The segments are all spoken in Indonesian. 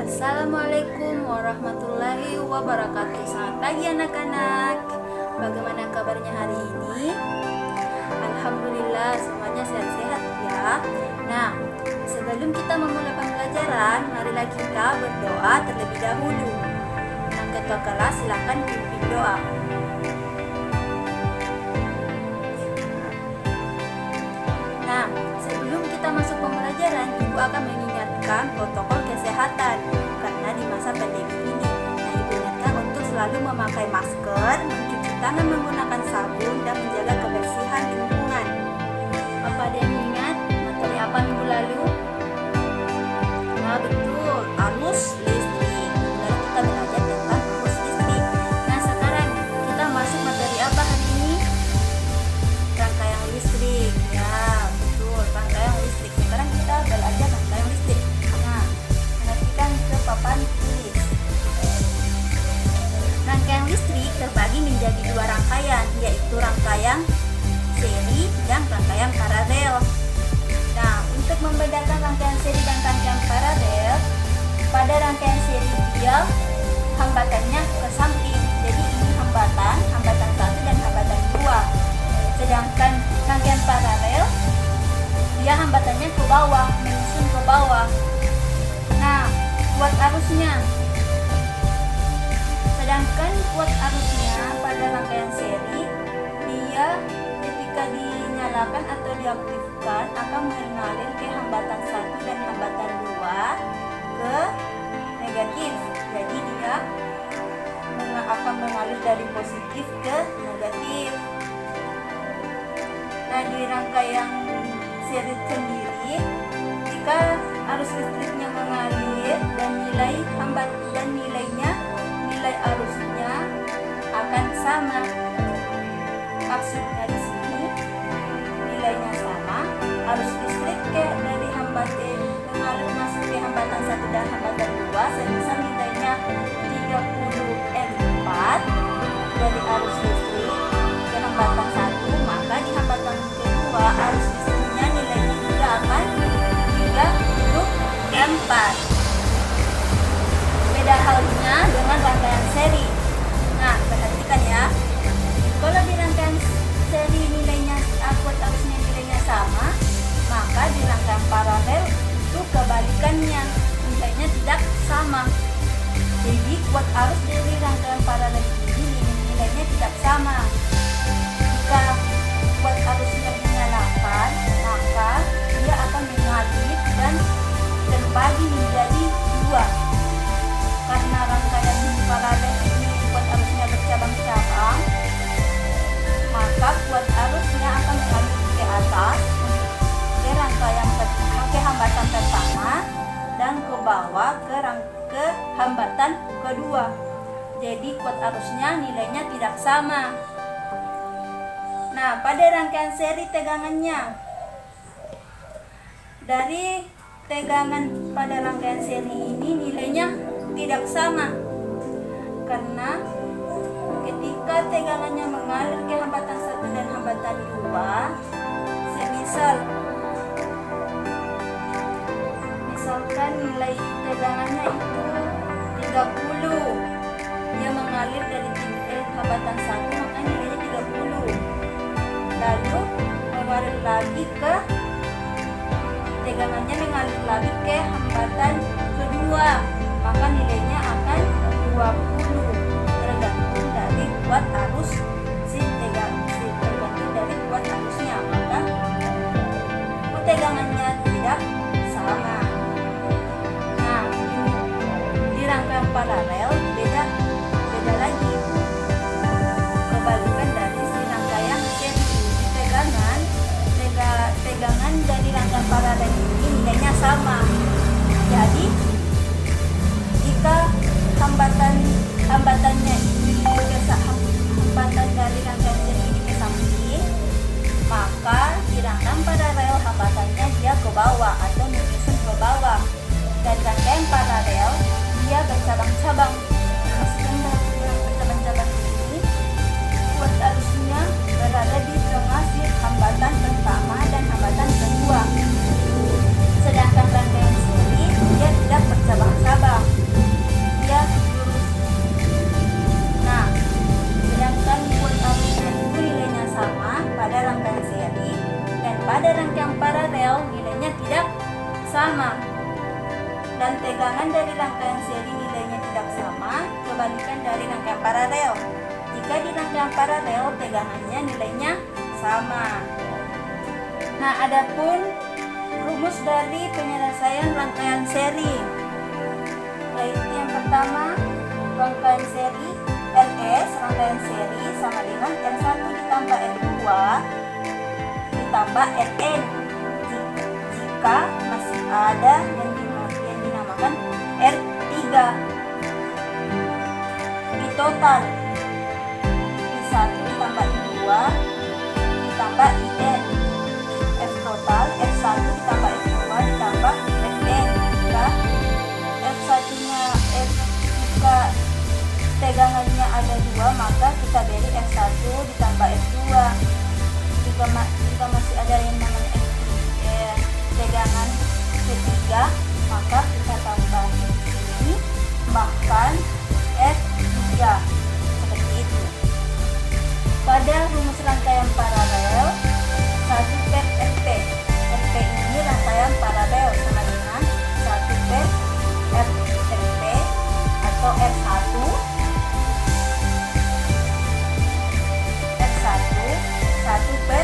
Assalamualaikum warahmatullahi wabarakatuh. Selamat pagi anak-anak. Bagaimana kabarnya hari ini? Alhamdulillah semuanya sehat-sehat ya. Nah, sebelum kita memulai pembelajaran, marilah kita berdoa terlebih dahulu. Yang ketua kelas silakan pimpin doa. Nah, sebelum kita masuk pembelajaran, Ibu akan mengingatkan protokol kesehatan karena di masa pandemi ini. Nah, Ibu ingatkan untuk selalu memakai masker, mencuci tangan menggunakan sabun, dan menjaga kebersihan lingkungan. Apa ada yang ingat materi apa minggu lalu? Nah, betul, arus listrik. Lalu kita belajar tentang arus listrik. Nah, sekarang kita masuk materi apa hari ini? Rangkaian listrik. Ya, betul, rangkaian listrik. Sekarang kita belajar rangkaian listrik. Nah, perhatikan ke papan tulis. Rangkaian listrik terbagi menjadi dua rangkaian, yaitu rangkaian seri dan rangkaian paralel. Nah, untuk membedakan rangkaian seri dan rangkaian paralel, pada rangkaian seri dia hambatannya ke samping. Jadi ini hambatan 1 dan hambatan 2. Sedangkan rangkaian paralel dia hambatannya ke bawah, menyusun ke bawah. Nah, kuat arusnya. Sedangkan kuat arusnya pada rangkaian seri, dia ketika dinyalakan atau diaktifkan akan mengalir ke hambatan 1 dan hambatan 2 ke negatif. Jadi dia akan mengalir dari positif ke negatif. Nah, di rangkaian seri sendiri, jika arus listriknya mengalir dan nilai arusnya akan sama. Maksudnya di sini nilainya sama, arus listrik dari hambatan mengalir masuk ke hambatan 1 dan hambatan 2, semisal nilainya 30 dari arus listrik ke hambatan 1, maka di hambatan kedua arus listriknya nilainya juga akan 34. Beda halnya dengan rangkaian seri. Nah, perhatikan ya. Kalau di rangkaian seri nilainya kuat arusnya nilainya sama, maka di rangkaian paralel itu kebalikannya, nilainya tidak sama. Jadi kuat arus dari rangkaian paralel ini nilainya tidak sama. Jika kuat arusnya dinyalakan, maka dia akan mengalir dan terbagi menjadi 2. Karena rangkaian paralel ini kuat arusnya bercabang-cabang, maka kuat arusnya akan mengalir ke atas ke rangkaian ke hambatan pertama dan ke bawah ke hambatan kedua. Jadi kuat arusnya nilainya tidak sama. Nah, pada rangkaian seri tegangannya, dari tegangan pada rangkaian seri ini nilainya tidak sama, karena ketika tegangannya mengalir ke hambatan 1 dan hambatan 2, misalkan nilai tegangannya itu 30, dia mengalir dari hambatan 1, maka nilainya 30. Lalu mengalir lagi ke tegangannya mengalir lagi ke hambatan kedua, maka nilainya akan 20, tergantung dari kuat arus tergantung dari kuat arusnya, maka tegangannya tidak sama. Nah, di rangkaian paralel beda lagi, kebalikan dari si rangkaian seri. Tegangan dari rangkaian paralel ini nilainya sama. Jadi jika hambatannya ini hambatan dari rangkaian seri ini ke samping, maka di rangkaian paralel hambatannya dia ke bawah atau menyusun ke bawah. Dan rangkaian paralel dia bercabang-cabang. Maksudnya yang bercabang-cabang ini kuat arusnya berada di tengah si hambatan pertama dan hambatan kedua. Sedangkan rangkaian seri dia tidak bercabang-cabang. tidak sama. Dan tegangan dari rangkaian seri nilainya tidak sama, kebalikan dari rangkaian paralel. Jika di rangkaian paralel, tegangannya nilainya sama. Nah, adapun rumus dari penyelesaian rangkaian seri, yaitu yang pertama, rangkaian seri RS, rangkaian seri sama dengan R1 ditambah R2 ditambah Rn. Jika masih ada yang dinamakan R3. Di total I1 ditambah I2 ditambah In. F total F1 ditambah F2 ditambah Fn. Jika tegangannya ada 2, maka kita beri F1 ditambah F2. Jika masih ada yang namanya tegangan ketiga, maka kita tambah di sini bahkan F3 seperti itu. Pada rumus rangkaian paralel 1 per Fp. Fp ini rangkaian paralel sama dengan 1 per Rp atau R1 1 per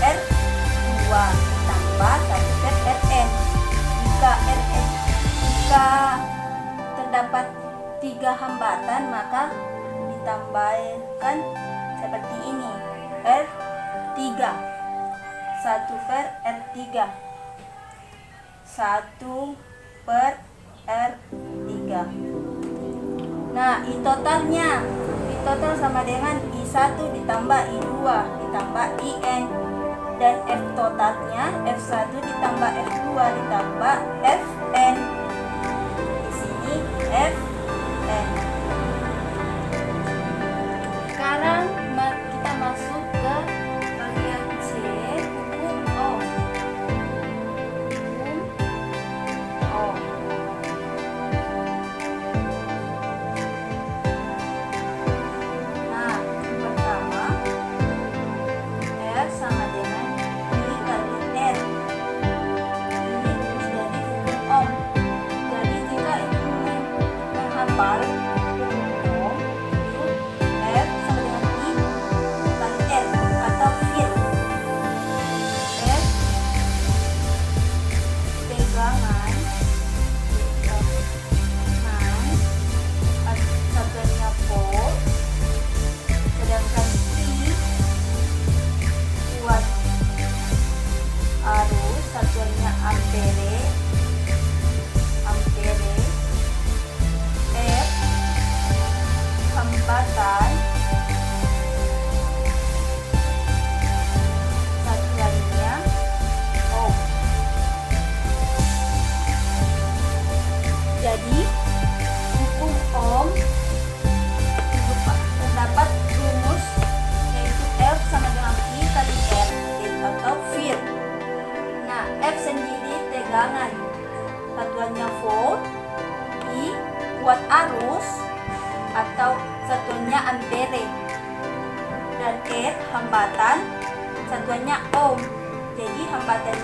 R2 ditambah 1 per Rn. Jika terdapat 3 hambatan, maka ditambahkan seperti ini, R3 1 per R3 1 per R3. Nah, I total sama dengan I1 ditambah I2 ditambah In, dan F totalnya F1 ditambah F2 ditambah Fn. Di sini Fn. Sekarang kita masuk ke bagian C, hukum Ohm. Nah, yang pertama, R sama dengan I kali R. Ini rumus dari hukum Ohm. Jadi jika itu menghafal hukum Ohm, R sama dengan I kali R atau feel. R tegangan satuannya volt, sedangkan I kuat arus, satuannya ampere. F hambatan, satuannya ohm. Jadi hukum Ohm terdapat rumus, yaitu F sama dengan I kali R atau Fir. Nah, F sendiri tegangan, satuannya volt. I kuat arus atau satuannya ampere, dan R hambatan, satuannya ohm. Jadi hambatan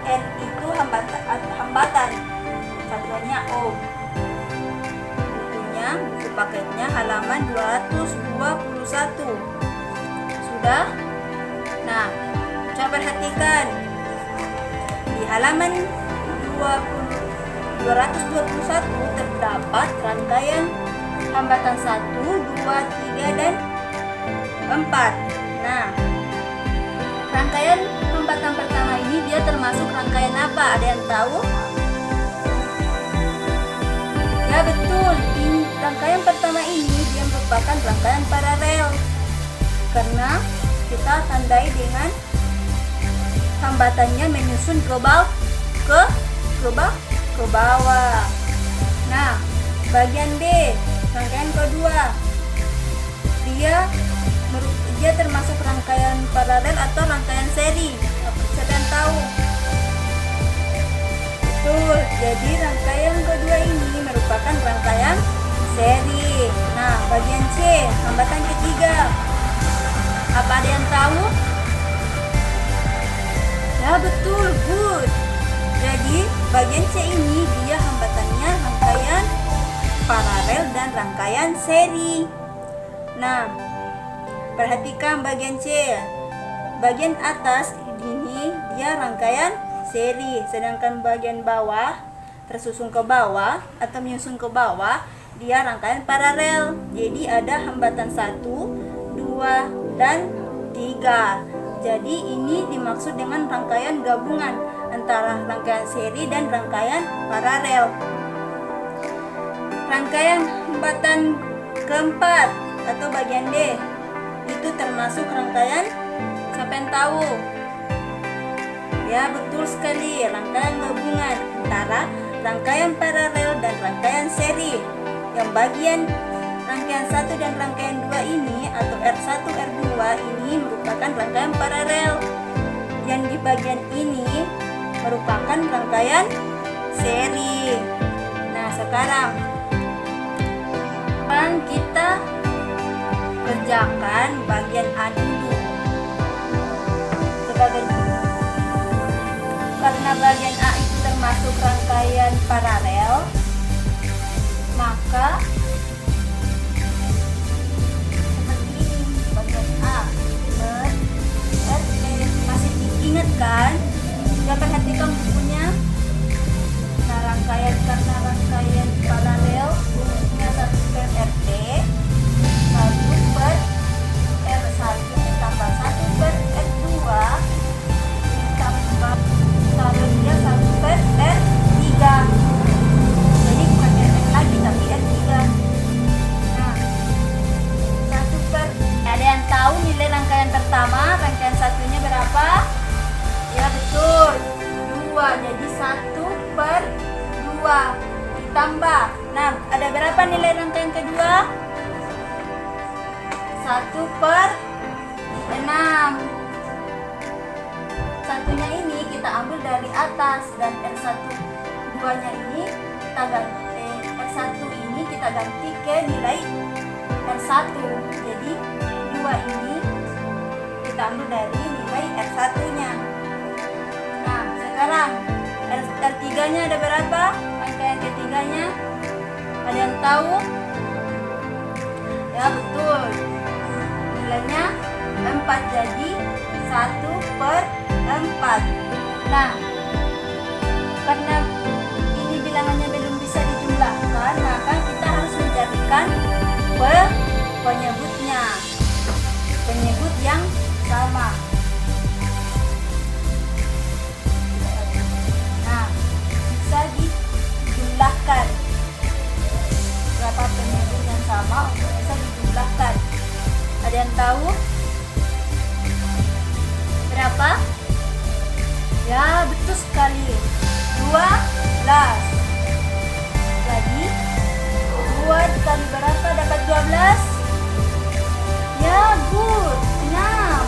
R itu hambatan, satuannya ohm. Buku paketnya halaman 221. Sudah? Nah, coba perhatikan di halaman 221 terdapat rangkaian hambatan 1, 2, 3, dan 4. Nah, rangkaian hambatan pertama ini dia termasuk rangkaian apa? Ada yang tahu? Ya, betul. Rangkaian pertama ini dia merupakan rangkaian paralel, karena kita tandai dengan hambatannya menyusun ke bawah. Nah, bagian B, rangkaian kedua, dia termasuk rangkaian paralel atau rangkaian seri. Siapa yang tahu? Betul. Jadi rangkaian kedua ini merupakan rangkaian seri. Nah, bagian C, hambatan ketiga. Apa ada yang tahu? Ya, betul, good. bagian C ini dia hambatannya rangkaian paralel dan rangkaian seri. Nah, perhatikan bagian C. Bagian atas ini dia rangkaian seri, sedangkan bagian bawah tersusun ke bawah atau menyusun ke bawah dia rangkaian paralel. Jadi ada hambatan 1, 2, dan 3. Jadi ini dimaksud dengan rangkaian gabungan antara rangkaian seri dan rangkaian paralel. Rangkaian hambatan keempat atau bagian D itu termasuk rangkaian, siapa yang tahu? Ya, betul sekali, rangkaian gabungan antara rangkaian paralel dan rangkaian seri. Yang bagian rangkaian 1 dan rangkaian 2 ini atau R1, R2 ini merupakan rangkaian paralel. Yang di bagian ini merupakan rangkaian seri. Nah, sekarang kita kerjakan bagian A dulu. Karena bagian A itu termasuk rangkaian paralel, maka seperti ini bagian A. Masih diingat kan? Ya, perhatikan bukunya. Nah, karena rangkaian paralel rumusnya 1 per RT, 1 per R1 ditambah 1 per R2 ditambah seharusnya 1 per R3. Jadi bukan RN lagi tapi R3. Nah, 1 per, ada yang tahu nilai rangkaian pertama, rangkaian satunya berapa? Ya, betul, 2. Jadi 1 per 2 ditambah. Nah, ada berapa nilai rangkaian kedua? 1 per 6. Satunya ini kita ambil dari atas dan R1 2-nya ini kita ganti, R1 ini kita ganti ke nilai R1. Jadi 2 ini kita ambil dari nilai R1-nya. Nah, sekarang R3-nya ada berapa? Rangkaian ketiganya ada yang tahu? Ya, betul, nilainya 4. Jadi 1 per 4. Nah, karena ini bilangannya belum bisa dijumlahkan, maka kita harus mencarikan penyebutnya, penyebut yang sama. Nah, bisa dijumlahkan. Berapa penyebut yang sama untuk bisa dijumlahkan? Ada yang tahu? Berapa? Ya, betul sekali, 12. Jadi 2 dikali berapa dapat 12? Ya, good, 6.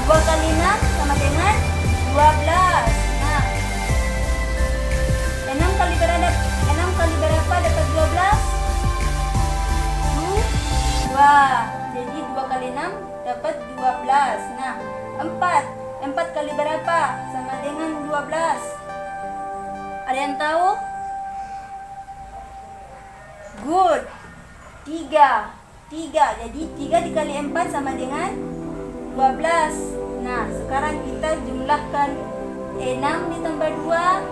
2 kali 6 sama dengan 12. Nah, 6 kali berapa dapat 12? 2. Jadi 2 kali 6 dapat 12. Nah, 4 kali berapa sama dengan 12? Ada yang tahu? Good, 3. Jadi 3 dikali 4 sama dengan 12. Nah, sekarang kita jumlahkan 6 ditambah 2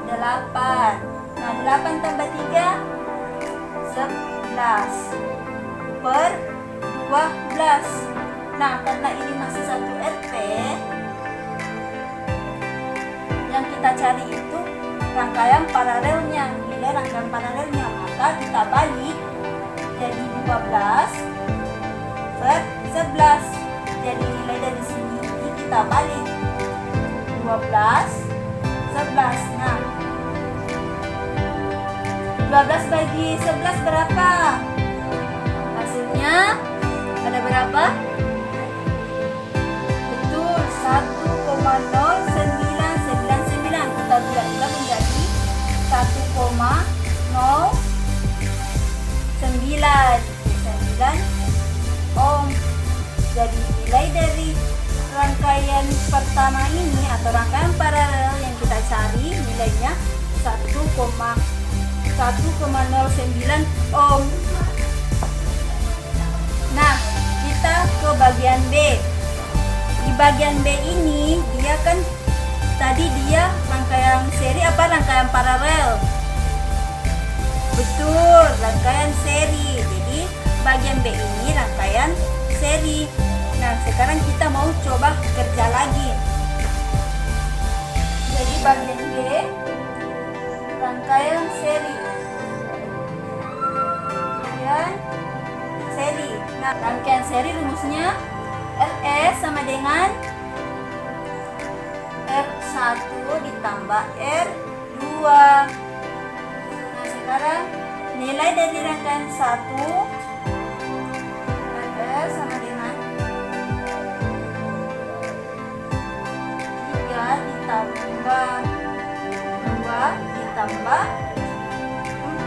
8. Nah, 8 tambah 3 11 per 12. Nah, karena ini masih 1 RT, yang kita cari itu rangkaian paralelnya, nilai rangkaian paralelnya. Maka kita balik jadi 12 per 11. Jadi nilai dari sini kita balik 12 11. Nah, 12 bagi 11 berapa? Hasilnya ada berapa? Betul, 1,0999. Kita bulat-bulat menjadi 1,09 ohm. Jadi nilai dari rangkaian pertama ini atau rangkaian paralel yang kita cari nilainya 1,09 ohm. Nah, kita ke bagian B. Di bagian B ini dia kan tadi dia rangkaian seri apa rangkaian paralel? Betul, rangkaian seri. Jadi bagian B ini rangkaian seri. Nah, sekarang kita mau coba kerja lagi. Jadi bagian B rangkaian seri. Rangkaian seri. Nah, rangkaian seri rumusnya RS sama dengan R1 ditambah R2. Nah, sekarang nilai dari rangkaian 1 RS sama dengan 3 ditambah 2 ditambah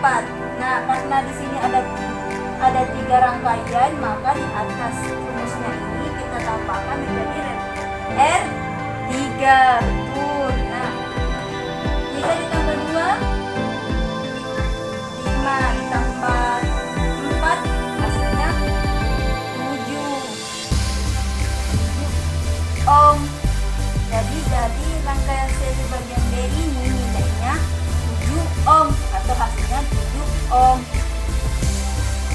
4. Nah, karena di sini ada 3 rangkaian, maka di atas rumusnya ini kita tambahkan menjadi R3. Betul. Nah, 3 ditambah 2 5 ditambah 4 hasilnya 7 ohm. Jadi rangkaian seri bagian B ini nilainya 7 ohm atau hasilnya 7 ohm.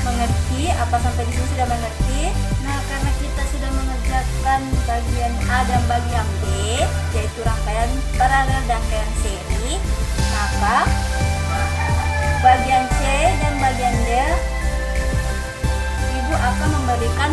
Mengerti? Apa sampai di sini sudah mengerti? Nah, karena kita sudah mengerjakan bagian A dan bagian B, yaitu rangkaian paralel dan rangkaian seri, maka bagian C dan bagian D Ibu akan memberikan